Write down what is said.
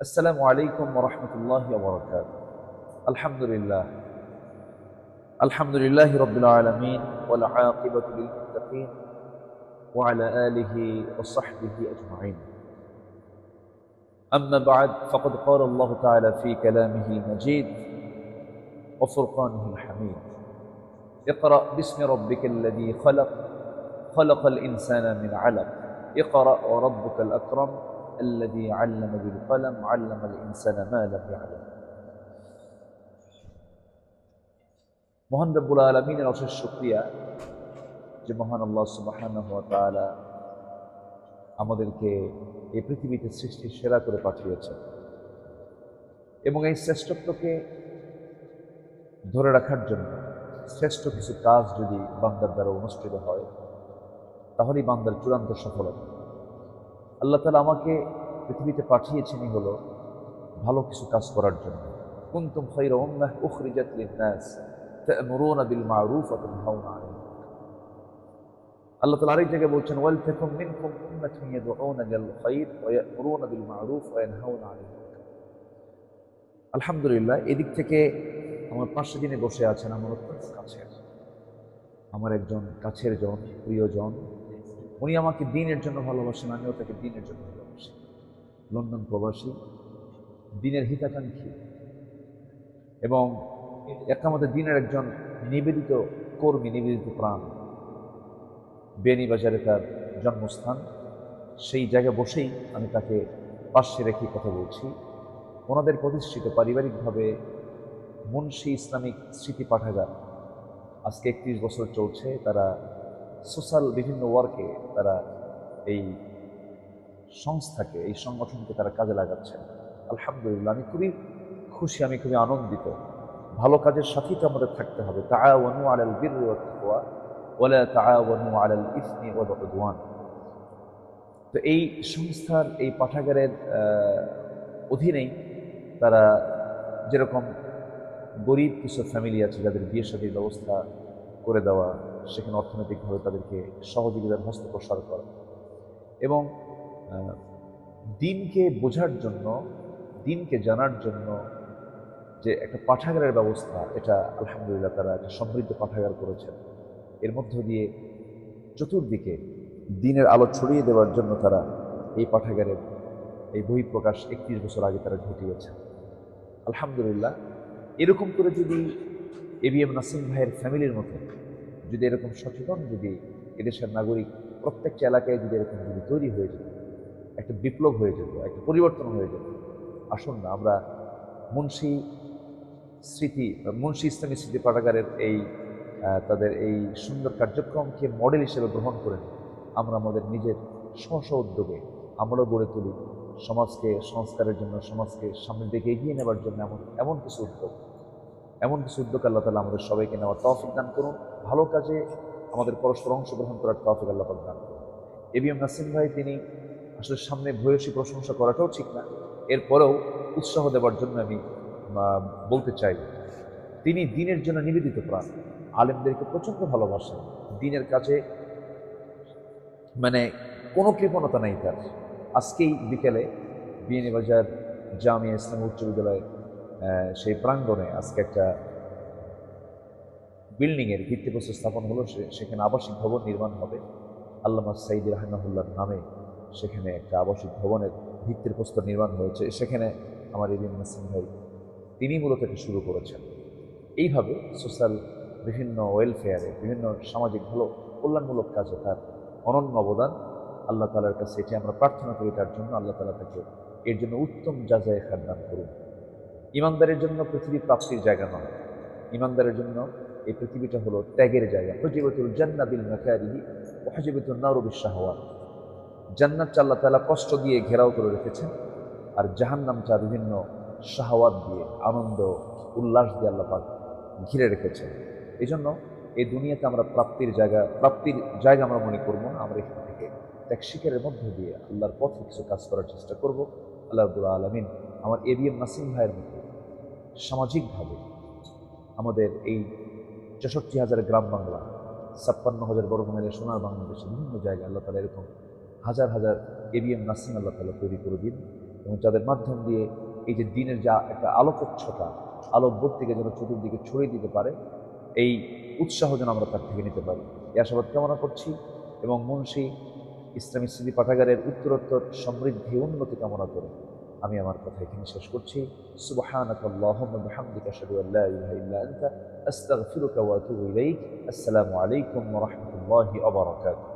السلام عليكم ورحمة الله وبركاته. الحمد لله رب العالمين والعاقبة للمتقين وعلى آله وصحبه أجمعين. أما بعد فقد قال الله تعالى في كلامه المجيد وفرقانه الحميد: اقرأ باسم ربك الذي خلق الإنسان من علق اقرأ وربك الأكرم الذي علم بالقلم علم الإنسان ما لم يعلم. মহান রব্বুল আলামিনের অশেষ শুকরিয়া যে মহান আল্লাহ সুবহানাহু ওয়া তাআলা আমাদেরকে এই পৃথিবীতে সৃষ্টির সেরা করে পাঠিয়েছেন এবং এই শ্রেষ্ঠত্বকে ধরে রাখার জন্য শ্রেষ্ঠ কিছু কাজ যদি বান্দার দ্বারা অনুষ্ঠিত হয় তাহলেই বান্দার চূড়ান্ত সফলতা। আল্লাহ তাআলা আমাকে পৃথিবীতে পাঠিয়েছেনই হলো ভালো কিছু কাজ করার জন্য। কুনতুম খায়রা উম্মাহ উখরিজাত লিন-নাস তা'মুরুনা বিল মা'রুফ ওয়া তানহাউনা আনিল মুনকার। আল্লাহ তাআলা আরেক জায়গায় বলছেন ওয়াল তাকুম মিনকুম উম্মাতুন ইয়াদউনা ইলাল খায়র ওয়া ইয়া'মুরুনা বিল মা'রুফ ওয়া ইয়ানহাউনা আনিল মুনকার। আলহামদুলিল্লাহ, এদিক থেকে আমার পাশে যিনি বসে আছেন আমার অত্যন্ত কাছের, আমার একজন কাছের জন, প্রিয়জন। উনি আমাকে দ্বীনের জন্য ভালোবাসেন, আমিও তাকে দ্বীনের জন্য ভালোবাসি। লন্ডন প্রবাসী, দ্বীনের হিতাকাঙ্ক্ষী এবং একামতে দ্বীনের একজন নিবেদিত কর্মী, নিবেদিত প্রাণ। বেনিবাজারে তার জন্মস্থান, সেই জায়গায় বসেই আমি তাকে পাশে রেখে কথা বলছি। ওনাদের প্রতিষ্ঠিত পারিবারিকভাবে মুন্সি ইসলামিক স্মৃতি পাঠাগার আজকে 31 বছর চলছে। তারা সোশ্যাল বিভিন্ন ওয়ার্কে তারা এই সংস্থাকে, এই সংগঠনকে তারা কাজে লাগাচ্ছেন। আলহামদুলিল্লাহ, আমি খুবই খুশি, আমি খুবই আনন্দিত। ভালো কাজের সাথেই তো আমাদের থাকতে হবে। তাআওয়ানু আলাল বিররি ওয়াত তাকওয়া ওয়া লা তাআওয়ানু আলাল ইসমি ওয়াল উদওয়ান। তো এই সংস্থার এই পাঠাগারের অধীনেই তারা যেরকম গরিব কিছু ফ্যামিলি আছে যাদের বিয়ে শাদীর ব্যবস্থা করে দেওয়া, সেখানে অর্থনৈতিকভাবে তাদেরকে সহযোগিতার হস্ত প্রসার করা এবং দ্বীনকে বোঝার জন্য, দ্বীনকে জানার জন্য যে একটা পাঠাগারের ব্যবস্থা, এটা আলহামদুলিল্লাহ তারা একটা সমৃদ্ধ পাঠাগার করেছেন। এর মধ্য দিয়ে চতুর্দিকে দ্বীনের আলো ছড়িয়ে দেওয়ার জন্য তারা এই পাঠাগারের এই বহিঃপ্রকাশ 31 বছর আগে তারা ঘটিয়েছেন। আলহামদুলিল্লাহ, এরকম করে যদি এবিএম নাসিম ভাইয়ের ফ্যামিলির মতো যদি এরকম সচেতন যদি এদেশের নাগরিক প্রত্যেকটা এলাকায় যদি এরকম যদি তৈরি হয়ে যেত, একটা বিপ্লব হয়ে যেত, একটা পরিবর্তন হয়ে যেত। আসুন না আমরা মুন্সি ইসলামী স্মৃতি পাঠাগারের এই তাদের এই সুন্দর কার্যক্রমকে মডেল হিসেবে গ্রহণ করে আমরা আমাদের নিজের স্ব উদ্যোগে আমরাও গড়ে তুলি সমাজকে সংস্কারের জন্য, সমাজকে সামনের দিকে এগিয়ে নেবার জন্য এমন কিছু উদ্যোগ আল্লাহ তাআলা আমাদের সবাইকে নেওয়ার তৌফিক দান করুন। ভালো কাজে আমাদের পরস্পর অংশগ্রহণ করার তৌফিক আল্লাহ পাক দান করুন। এবিএম নাসিম ভাই তিনি আসলে সামনে ভূয়সী প্রশংসা করাটাও ঠিক না, এরপরেও উৎসাহ দেওয়ার জন্য আমি বলতে চাই, তিনি দ্বীনের জন্য নিবেদিত প্রাণ, আলেমদেরকে প্রচণ্ড ভালোবাসেন, দ্বীনের কাছে মানে কোনো কৃপণতা নেই তার। আজকেই বিকেলে বিয়ানীবাজার জামিয়া ইসলামী উচ্চ বিদ্যালয় সেই প্রাঙ্গণে আজকে একটা বিল্ডিংয়ের ভিত্তিপ্রস্তর স্থাপন হলো। সেখানে আবাসিক ভবন নির্মাণ হবে। আল্লামা সাঈদী রাহিমাহুল্লাহর নামে সেখানে একটা আবাসিক ভবনের ভিত্তির প্রস্তর নির্মাণ হয়েছে। সেখানে আমার এবিএম নাসিম ভাই তিনি মূলত এটা শুরু করেছেন। এইভাবে সোশ্যাল বিভিন্ন ওয়েলফেয়ারে, বিভিন্ন সামাজিক ভালো কল্যাণমূলক কাজে তার অনন্য অবদান। আল্লাহ তাআলার কাছে এটি আমরা প্রার্থনা করি তার জন্য, আল্লাহ তাআলা তাকে এর জন্য উত্তম জাযায়ে খায়র দান করুন। ইমানদারের জন্য পৃথিবী প্রাপ্তির জায়গা নয়, ইমানদারের জন্য এই পৃথিবীটা হলো ত্যাগের জায়গা। হুজিবাতুল জান্নাহ বিল মাকারিহি ওয়া হুজিবাতুন নারু বিশ শাহওয়াত। জান্নাতটা আল্লাহ তাআলা কষ্ট দিয়ে ঘেরাও করে রেখেছেন, আর জাহান্নামটা বিভিন্ন শাহওয়াত দিয়ে, আনন্দ উল্লাস দিয়ে আল্লাহ পাক ঘিরে রেখেছেন। এই জন্য এই দুনিয়াতে আমরা প্রাপ্তির জায়গা আমরা মনে করবো না। আমরা এখান থেকে ত্যাগ স্বীকারের মধ্য দিয়ে আল্লাহর পথে কিছু কাজ করার চেষ্টা করব। আল্লাহ রাব্বুল আলামিন আমার এবিএম নাসিম ভাইয়ের মতো সামাজিকভাবে আমাদের এই ৬৪,০০০ গ্রাম বাংলা, ৫৬,০০০ বর্গ মাইলের সোনার বাংলাদেশে বিভিন্ন জায়গায় আল্লাহ তাআলা এরকম হাজার হাজার এবিএম নাসিম আল্লাহ তাআলা তৈরি করে দিন। এবং যাদের মাধ্যম দিয়ে এই যে দিনের যা একটা আলোকচ্ছটা আলোকবর্তিকে যেন চতুর্দিকে ছড়িয়ে দিতে পারে, এই উৎসাহ যেন আমরা তার থেকে নিতে পারি, এই আশাবাদ কামনা করছি। এবং মুন্সি ইসলামী স্মৃতি পাঠাগারের উত্তরোত্তর সমৃদ্ধি উন্নতি কামনা করে আমি আমার কথা এখানে শেষ করছি। সুবহানাকাল্লাহুম্মা বিহামদিকা আশহাদু আল্লা ইলাহা ইল্লা আনতা আস্তাগফিরুকা ওয়া আতুবু ইলাইক। আসসালামু আলাইকুম ওয়া রাহমাতুল্লাহি ওয়া বারাকাতুহু।